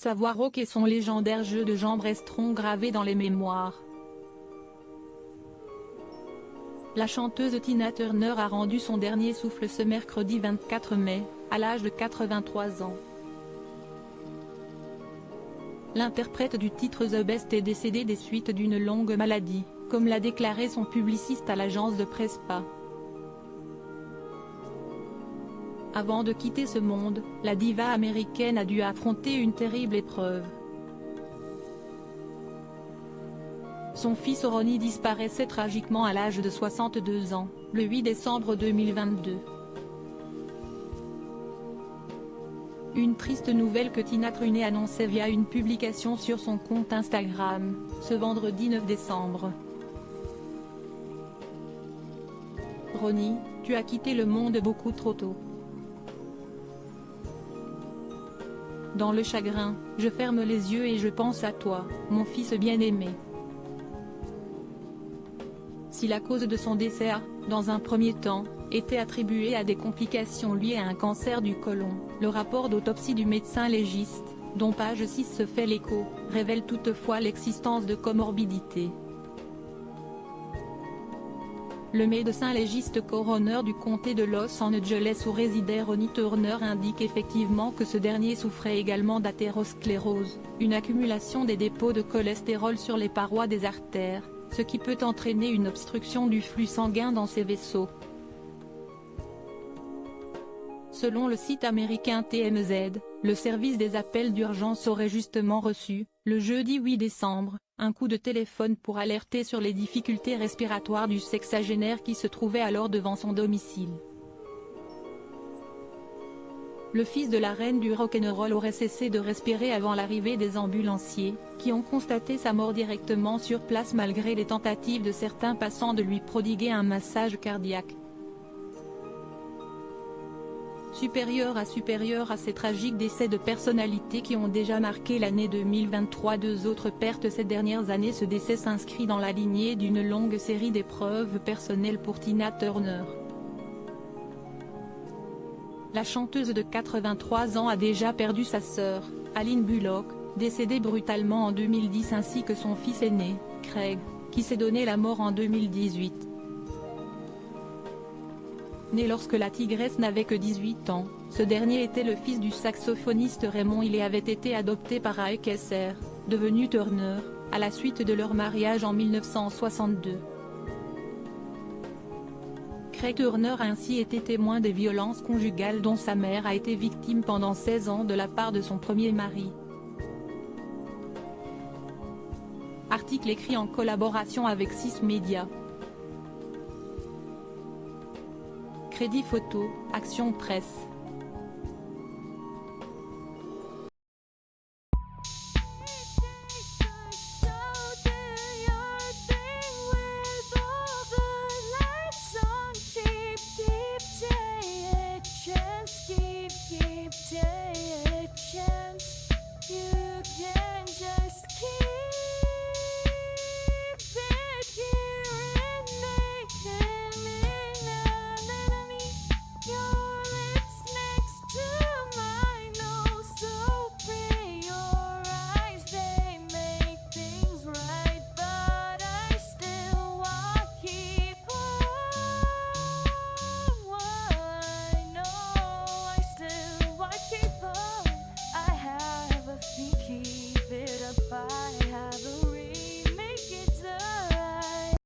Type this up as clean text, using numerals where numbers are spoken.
savoir ok son légendaire jeu de jambes resteront gravés dans les mémoires. La chanteuse Tina Turner a rendu son dernier souffle ce mercredi 24 mai, à l'âge de 83 ans. L'interprète du titre The Best est décédée des suites d'une longue maladie, comme l'a déclaré son publiciste à l'agence de presse PA. Avant de quitter ce monde, la diva américaine a dû affronter une terrible épreuve. Son fils Ronnie disparaissait tragiquement à l'âge de 62 ans, le 8 décembre 2022. Une triste nouvelle que Tina Turner annonçait via une publication sur son compte Instagram, ce vendredi 9 décembre. Ronnie, tu as quitté le monde beaucoup trop tôt. Dans le chagrin, je ferme les yeux et je pense à toi, mon fils bien-aimé. Si la cause de son décès a, dans un premier temps, été attribuée à des complications liées à un cancer du côlon, le rapport d'autopsie du médecin légiste, dont page 6 se fait l'écho, révèle toutefois l'existence de comorbidités. Le médecin légiste coroner du comté de Los Angeles où résidait Ronnie Turner indique effectivement que ce dernier souffrait également d'athérosclérose, une accumulation des dépôts de cholestérol sur les parois des artères, ce qui peut entraîner une obstruction du flux sanguin dans ces vaisseaux. Selon le site américain TMZ, le service des appels d'urgence aurait justement reçu, le jeudi 8 décembre, un coup de téléphone pour alerter sur les difficultés respiratoires du sexagénaire qui se trouvait alors devant son domicile. Le fils de la reine du rock'n'roll aurait cessé de respirer avant l'arrivée des ambulanciers, qui ont constaté sa mort directement sur place malgré les tentatives de certains passants de lui prodiguer un massage cardiaque. Supérieur à ces tragiques décès de personnalités qui ont déjà marqué l'année 2023, deux autres pertes ces dernières années. Ce décès s'inscrit dans la lignée d'une longue série d'épreuves personnelles pour Tina Turner. La chanteuse de 83 ans a déjà perdu sa sœur, Aline Bullock, décédée brutalement en 2010 ainsi que son fils aîné, Craig, qui s'est donné la mort en 2018. Né lorsque la tigresse n'avait que 18 ans, ce dernier était le fils du saxophoniste Raymond Hill et avait été adopté par Ike Esser, devenu Turner, à la suite de leur mariage en 1962. Craig Turner a ainsi été témoin des violences conjugales dont sa mère a été victime pendant 16 ans de la part de son premier mari. Article écrit en collaboration avec 6 Médias. Crédit photo, Action Presse.